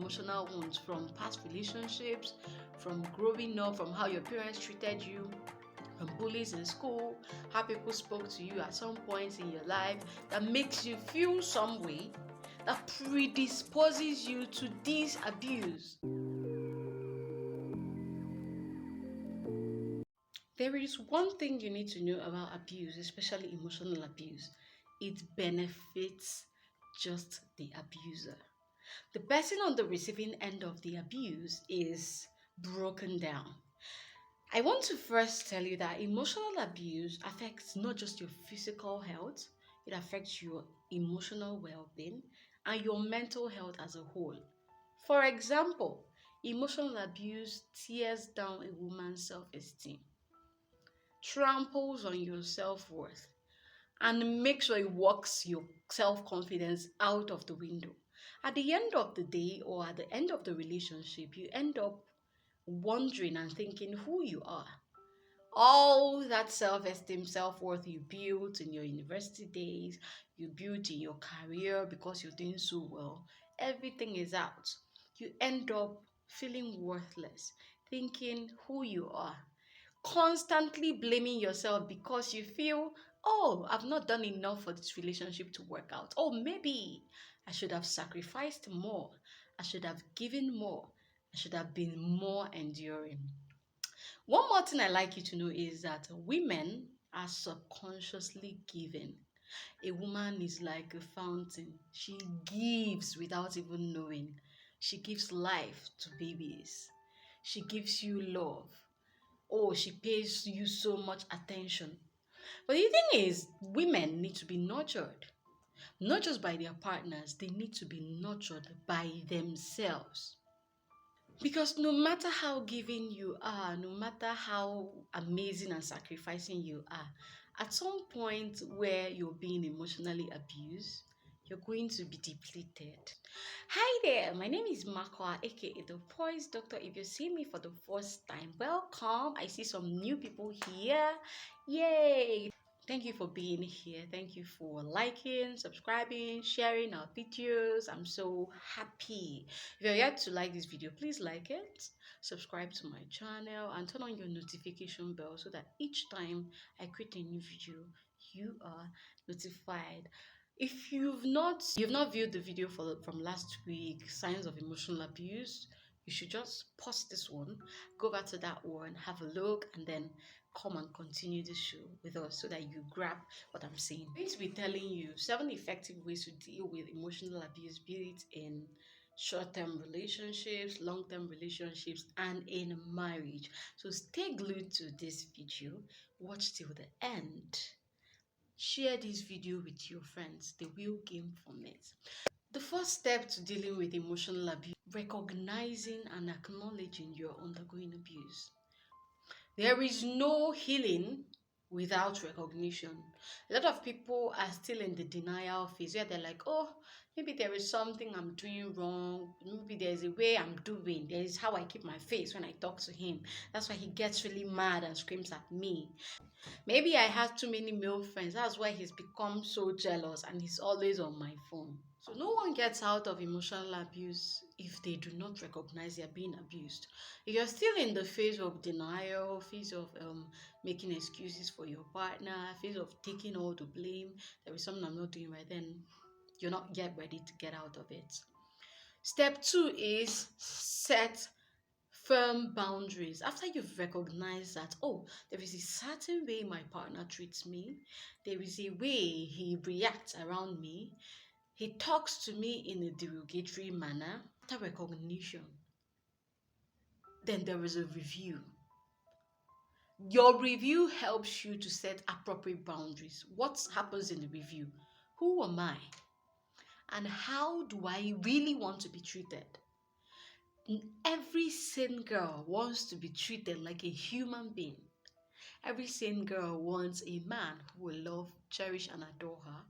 emotional wounds from past relationships, from growing up, from how your parents treated you, from bullies in school, how people spoke to you at some point in your life that makes you feel some way, that predisposes you to this abuse. There is one thing you need to know about abuse, especially emotional abuse. It benefits just the abuser. The person on the receiving end of the abuse is broken down. I want to first tell you that emotional abuse affects not just your physical health, it affects your emotional well being and your mental health as a whole. For example, emotional abuse tears down a woman's self esteem, tramples on your self worth, and makes sure it walks your self confidence out of the window. At the end of the day or at the end of the relationship, you end up wondering and thinking who you are. All that self esteem, self worth you built in your university days, you built in your career because you're doing so well, everything is out. You end up feeling worthless, thinking who you are, constantly blaming yourself because you feel, oh, I've not done enough for this relationship to work out. Oh, maybe I should have sacrificed more. I should have given more. I should have been more enduring. One more thing I like you to know is that women are subconsciously giving. A woman is like a fountain. She gives without even knowing. She gives life to babies. She gives you love. Oh, she pays you so much attention. But the thing is, women need to be nurtured. Not just by their partners, they need to be nurtured by themselves. Because no matter how giving you are, no matter how amazing and sacrificing you are, at some point where you're being emotionally abused, you're going to be depleted. Hi there, my name is Makwa, aka the Poise Doctor. If you see me for the first time, welcome. I see some new people here. Yay! Thank you for being here. Thank you for liking, subscribing, sharing our videos. I'm so happy. If you're yet to like this video, please like it, subscribe to my channel, and turn on your notification bell so that each time I create a new video, you are notified. If you've not viewed the video from last week, signs of emotional abuse, you should just pause this one, go back to that one, have a look, and then come and continue this show with us so that you grab what I'm saying. I'm going to be telling you 7 effective ways to deal with emotional abuse, be it in short-term relationships, long-term relationships, and in marriage. So stay glued to this video, watch till the end. Share this video with your friends. They will gain from it. The first step to dealing with emotional abuse, recognizing and acknowledging you're undergoing abuse. There is no healing without recognition. A lot of people are still in the denial phase where they're like, oh, maybe there is something I'm doing wrong. Maybe there's a way I'm doing. There is how I keep my face when I talk to him. That's why he gets really mad and screams at me. Maybe I have too many male friends. That's why he's become so jealous and he's always on my phone. So no one gets out of emotional abuse if they do not recognize they're being abused. If you're still in the phase of denial, phase of making excuses for your partner, phase of taking all the blame, there is something I'm not doing right, then you're not yet ready to get out of it. Step 2 is set firm boundaries. After you've recognized that, oh, there is a certain way my partner treats me, there is a way he reacts around me, he talks to me in a derogatory manner. After recognition, then there is a review. Your review helps you to set appropriate boundaries. What happens in the review? Who am I? And how do I really want to be treated? Every sane girl wants to be treated like a human being. Every sane girl wants a man who will love, cherish, and adore her,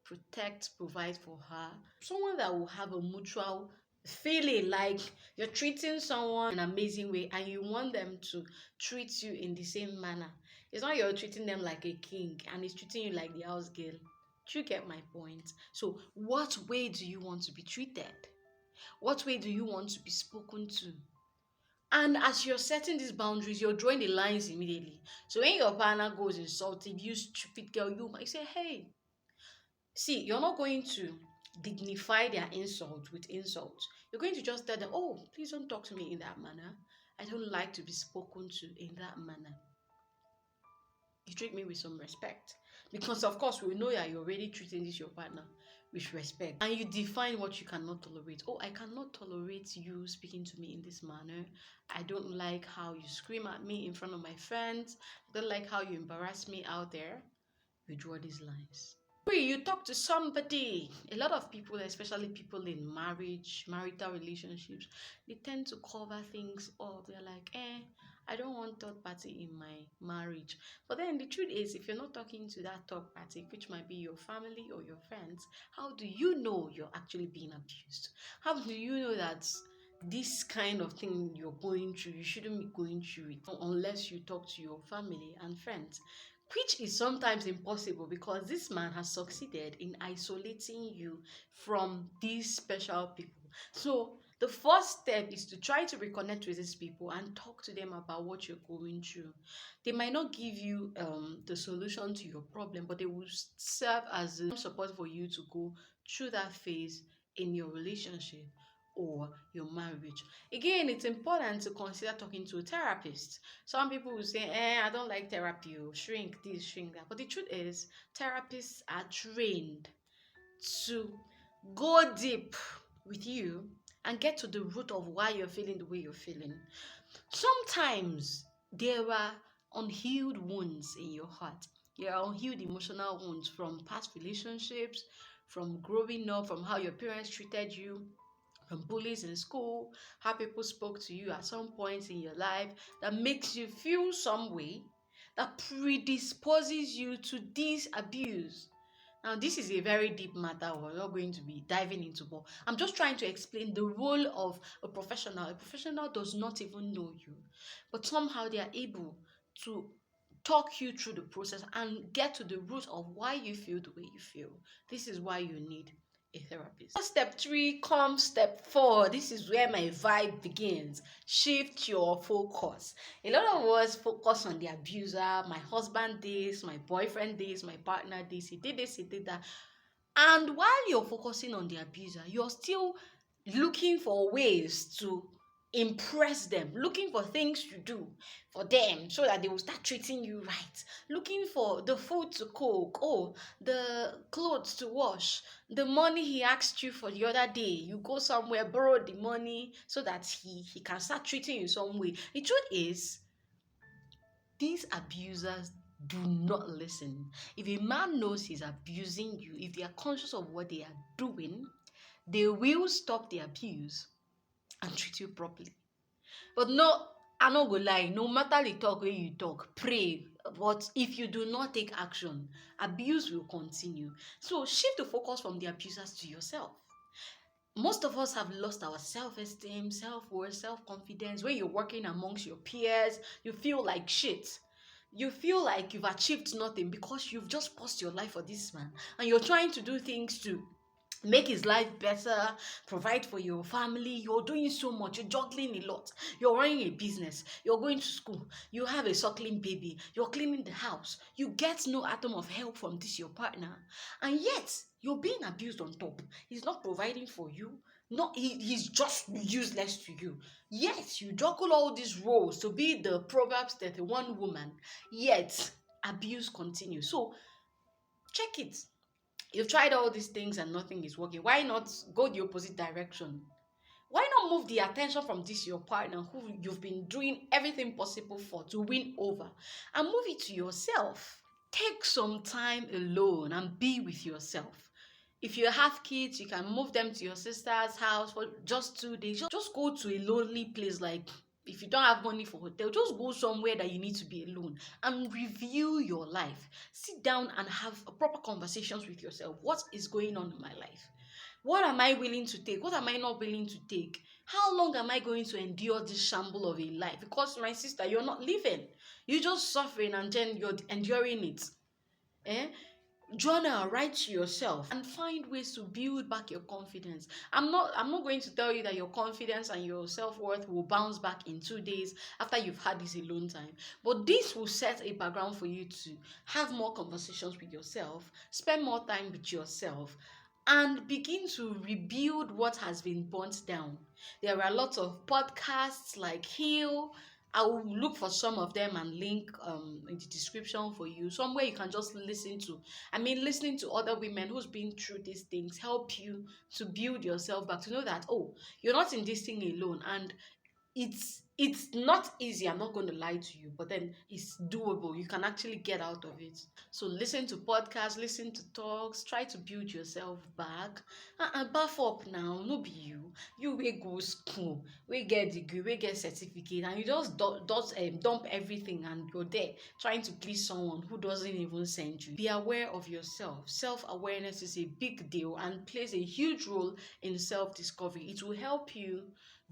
protect, provide for her. Someone that will have a mutual feeling like you're treating someone in an amazing way and you want them to treat you in the same manner. It's not you're treating them like a king and he's treating you like the house girl. Do you get my point? So what way do you want to be treated? What way do you want to be spoken to? And as you're setting these boundaries, you're drawing the lines immediately. So when your partner goes insulting you, stupid girl, you might say, hey, see, you're not going to dignify their insult with insult. You're going to just tell them, oh, please don't talk to me in that manner. I don't like to be spoken to in that manner. You treat me with some respect. Because of course we know that you're already treating this your partner with respect. And you define what you cannot tolerate. Oh, I cannot tolerate you speaking to me in this manner. I don't like how you scream at me in front of my friends. I don't like how you embarrass me out there. You draw these lines. Three, you talk to somebody. A lot of people, especially people in marriage, marital relationships, they tend to cover things up. They're like, I don't want third party in my marriage. But then the truth is, if you're not talking to that third party, which might be your family or your friends, how do you know you're actually being abused? How do you know that this kind of thing you're going through, you shouldn't be going through it unless you talk to your family and friends? Which is sometimes impossible because this man has succeeded in isolating you from these special people. So the first step is to try to reconnect with these people and talk to them about what you're going through. They might not give you the solution to your problem, but they will serve as a support for you to go through that phase in your relationship or your marriage. Again, it's important to consider talking to a therapist. Some people will say, I don't like therapy, oh, shrink this, shrink that. But the truth is, therapists are trained to go deep with you and get to the root of why you're feeling the way you're feeling. Sometimes there are unhealed wounds in your heart. There are unhealed emotional wounds from past relationships, from growing up, from how your parents treated you, from bullies in school, how people spoke to you at some points in your life that makes you feel some way that predisposes you to this abuse. Now, this is a very deep matter we're not going to be diving into, but I'm just trying to explain the role of a professional. A professional does not even know you, but somehow they are able to talk you through the process and get to the root of why you feel the way you feel. This is why you need a therapist. Step three comes step four. This is where my vibe begins. Shift your focus. A lot of us focus on the abuser. My husband this, my boyfriend this, my partner this, he did this, he did that. And while you're focusing on the abuser, you're still looking for ways to impress them, looking for things to do for them so that they will start treating you right, looking for the food to cook, oh, the clothes to wash, the money he asked you for the other day. You go somewhere, borrow the money so that he can start treating you some way. The truth is, these abusers do not listen. If a man knows he's abusing you, if they are conscious of what they are doing, they will stop the abuse and treat you properly. But no, I'm not gonna lie, no matter the talk where you talk, pray. But if you do not take action, abuse will continue. So shift the focus from the abusers to yourself. Most of us have lost our self-esteem, self-worth, self-confidence. When you're working amongst your peers, you feel like shit. You feel like you've achieved nothing because you've just paused your life for this man and you're trying to do things to make his life better, provide for your family. You're doing so much, you're juggling a lot, you're running a business, you're going to school, you have a suckling baby, you're cleaning the house, you get no atom of help from this your partner, and yet you're being abused on top. He's not providing for you, he's just useless to you. Yet you juggle all these roles to be the Proverbs 31 woman, yet abuse continues. So check it. You've tried all these things and nothing is working. Why not go the opposite direction? Why not move the attention from this your partner who you've been doing everything possible for to win over and move it to yourself? Take some time alone and be with yourself. If you have kids, you can move them to your sister's house for just 2 days. Just go to a lonely place. Like, if you don't have money for hotel, just go somewhere that you need to be alone and review your life. Sit down and have proper conversations with yourself. What is going on in my life? What am I willing to take? What am I not willing to take? How long am I going to endure this shamble of a life? Because my sister, you're not living. You're just suffering and then you're enduring it. Eh? Journal, write to yourself and find ways to build back your confidence. I'm not going to tell you that your confidence and your self-worth will bounce back in 2 days after you've had this alone time, but this will set a background for you to have more conversations with yourself, spend more time with yourself, and begin to rebuild what has been burnt down. There are lots of podcasts like Heal. I will look for some of them and link in the description for you. Somewhere you can just listen to. I mean, listening to other women who's been through these things help you to build yourself back, to know that, oh, you're not in this thing alone. And it's not easy, I'm not going to lie to you, but then it's doable. You can actually get out of it. So listen to podcasts, listen to talks, try to build yourself back. And buff up now, no be you will go school, we get degree, we get certificate, and you just dump everything, and you're there trying to please someone who doesn't even send you. Be aware of yourself. Self-awareness is a big deal and plays a huge role in self-discovery. It will help you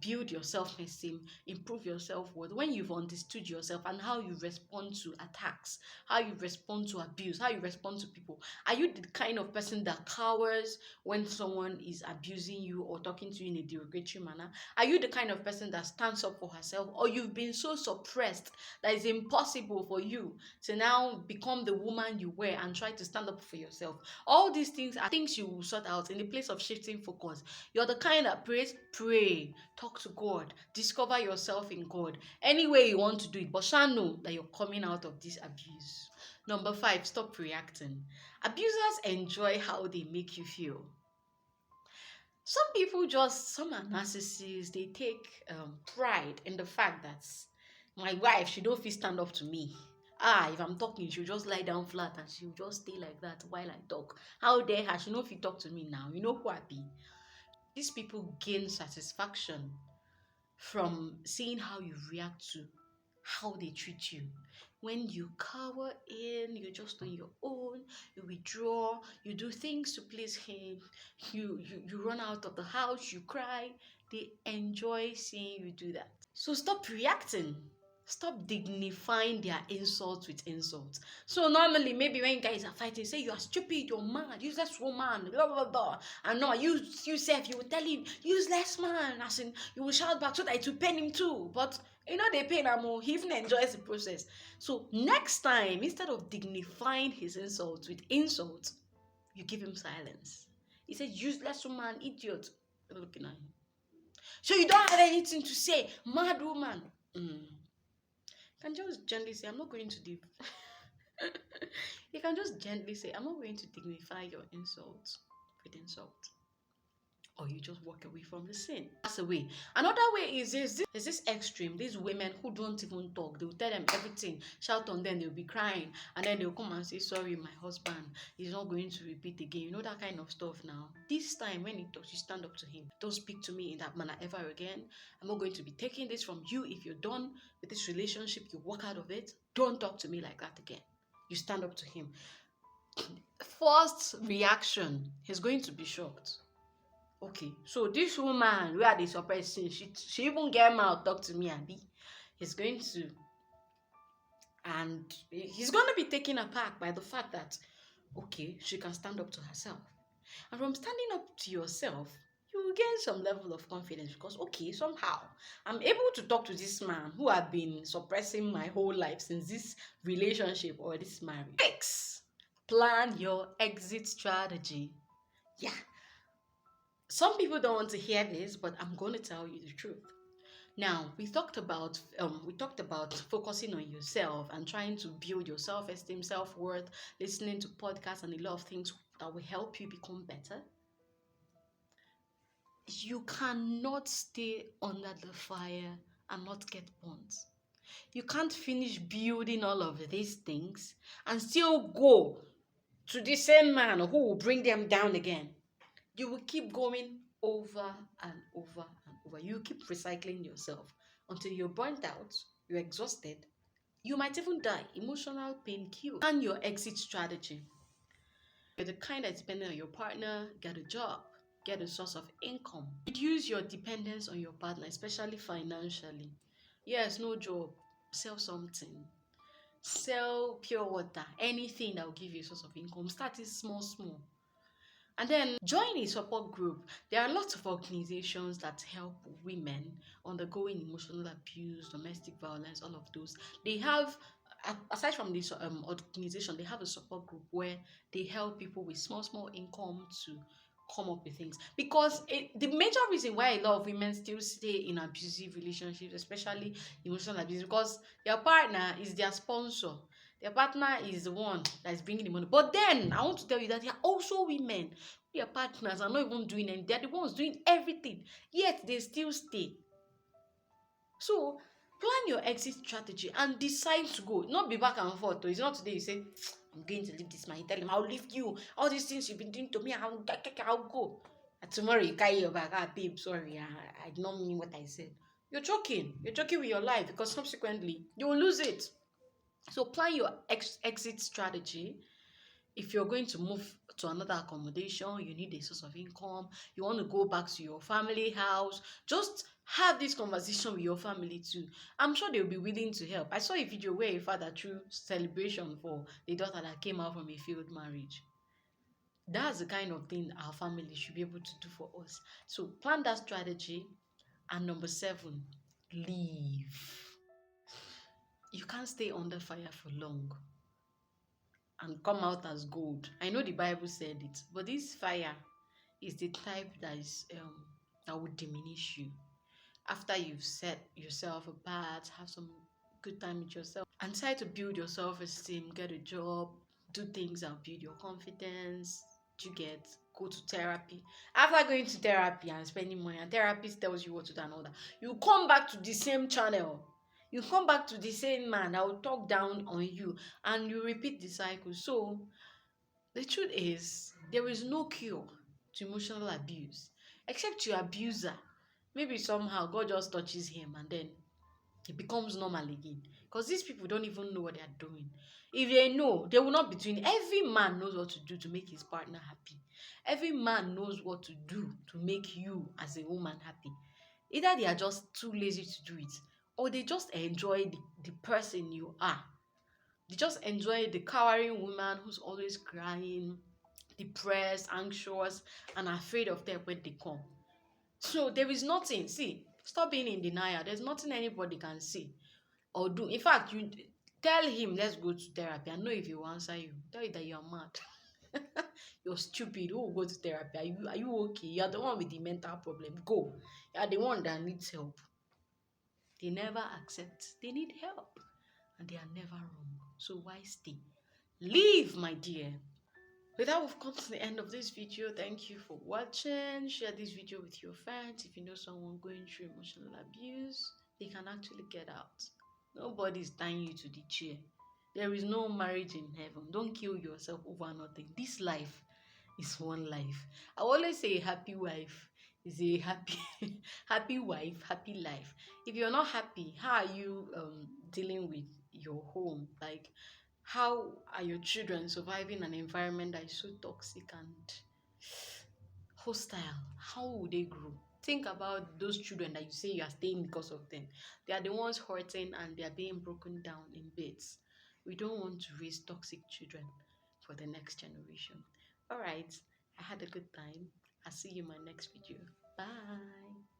build your self-esteem, improve your self-worth when you've understood yourself and how you respond to attacks, how you respond to abuse, how you respond to people. Are you the kind of person that cowers when someone is abusing you or talking to you in a derogatory manner? Are you the kind of person that stands up for herself, or you've been so suppressed that it's impossible for you to now become the woman you were and try to stand up for yourself? All these things are things you will sort out in the place of shifting focus. You're the kind that prays, pray, talk to God, discover yourself in God. Any way you want to do it, but shall know that you're coming out of this abuse. Number 5, stop reacting. Abusers enjoy how they make you feel. Some are narcissists, they take pride in the fact that my wife, she don't fit stand up to me. If I'm talking, she'll just lie down flat and she'll just stay like that while I talk. How dare her? She no fit talk to me now. You know who I be. These people gain satisfaction from seeing how you react to how they treat you. When you cower in, you're just on your own, you withdraw, you do things to please him, you run out of the house, you cry. They enjoy seeing you do that. So stop reacting. Stop dignifying their insults with insults. So normally, maybe when guys are fighting, say you are stupid, you're mad, useless woman, blah blah blah. And no, you self, you will tell him useless man, as in you will shout back so that it will pain him too. But they pain him more. He even enjoys the process. So next time, instead of dignifying his insults with insults, you give him silence. He said, useless woman, idiot. You're looking at him. So you don't have anything to say, mad woman. You can just gently say, I'm not going to you can just gently say, I'm not going to dignify your insult with insult. Or you just walk away from the scene. That's a way. Another way is this extreme. These women who don't even talk. They'll tell them everything, shout on them, they'll be crying, and then they'll come and say, sorry, my husband is not going to repeat again. You know that kind of stuff now. This time when he talks, you stand up to him. Don't speak to me in that manner ever again. I'm not going to be taking this from you. If you're done with this relationship, you walk out of it. Don't talk to me like that again. You stand up to him. First reaction, he's going to be shocked. Okay, so this woman where they suppressing, she even get mouth talk to me, Abi. He's going to, and he's gonna be taken aback by the fact that, okay, she can stand up to herself. And from standing up to yourself, you will gain some level of confidence because, okay, somehow I'm able to talk to this man who I've been suppressing my whole life since this relationship or this marriage. 6, plan your exit strategy. Yeah, some people don't want to hear this, but I'm going to tell you the truth. Now, we talked about focusing on yourself and trying to build your self-esteem, self-worth, listening to podcasts and a lot of things that will help you become better. You cannot stay under the fire and not get burnt. You can't finish building all of these things and still go to the same man who will bring them down again. You will keep going over and over and over. You keep recycling yourself until you're burnt out, you're exhausted. You might even die. Emotional pain kills. And your exit strategy. You're the kind that's dependent on your partner, get a job, get a source of income. Reduce your dependence on your partner, especially financially. Yes, no job, sell something. sell pure water, anything that will give you a source of income. Start it small, small. And then join a support group. There are lots of organizations that help women undergoing emotional abuse, domestic violence, all of those. They have, aside from this organization, they have a support group where they help people with small, small income to come up with things. Because the major reason why a lot of women still stay in abusive relationships, especially emotional abuse, because their partner is their sponsor. Their partner is the one that is bringing the money. But then I want to tell you that there are also women, their partners are not even doing anything. They're the ones doing everything, yet they still stay. So plan your exit strategy and decide to go. Not be back and forth. It's not today you say, I'm going to leave this man. You tell him, I'll leave you. All these things you've been doing to me, I'll go. And tomorrow you carry your bag. Ah, babe, sorry. I did not mean what I said. You're joking. You're joking with your life because subsequently you will lose it. So plan your exit strategy. If you're going to move to another accommodation, you need a source of income, you want to go back to your family house, just have this conversation with your family too. I'm sure they'll be willing to help. I saw a video where a father threw celebration for the daughter that came out from a failed marriage. That's the kind of thing our family should be able to do for us. So plan that strategy. And number 7, leave. You can't stay under fire for long and come out as gold. I know the Bible said it, but this fire is the type that would diminish you after you've set yourself apart, have some good time with yourself, and try to build your self-esteem, get a job, do things that build your confidence. You get go to therapy. After going to therapy and spending money, and therapist tells you what to do and all that, you come back to the same channel. You come back to the same man that will talk down on you, and you repeat the cycle. So the truth is, there is no cure to emotional abuse except your abuser. Maybe somehow God just touches him and then it becomes normal again. Because these people don't even know what they are doing. If they know, they will not be doing. Every man knows what to do to make his partner happy. Every man knows what to do to make you as a woman happy. Either they are just too lazy to do it, or they just enjoy the person you are. They just enjoy the cowering woman who's always crying, depressed, anxious, and afraid of them when they come. So there is nothing. See, stop being in denial. There's nothing anybody can say or do. In fact, you tell him, let's go to therapy. I know if he will answer you, tell you that you're mad. You're stupid. Who will go to therapy? Are you okay? You're the one with the mental problem. Go. You're the one that needs help. They never accept. They need help. And they are never wrong. So why stay? Leave, my dear. With that, we've come to the end of this video. Thank you for watching. Share this video with your friends. If you know someone going through emotional abuse, they can actually get out. Nobody is tying you to the chair. There is no marriage in heaven. Don't kill yourself over nothing. This life is one life. I always say a happy wife is a happy happy wife, happy life. If you're not happy, how are you dealing with your home? Like, how are your children surviving an environment that is so toxic and hostile? How will they grow? Think about those children that you say you are staying because of them. They are the ones hurting and they are being broken down in bits. We don't want to raise toxic children for the next generation. All right, I had a good time. I'll see you in my next video. Bye.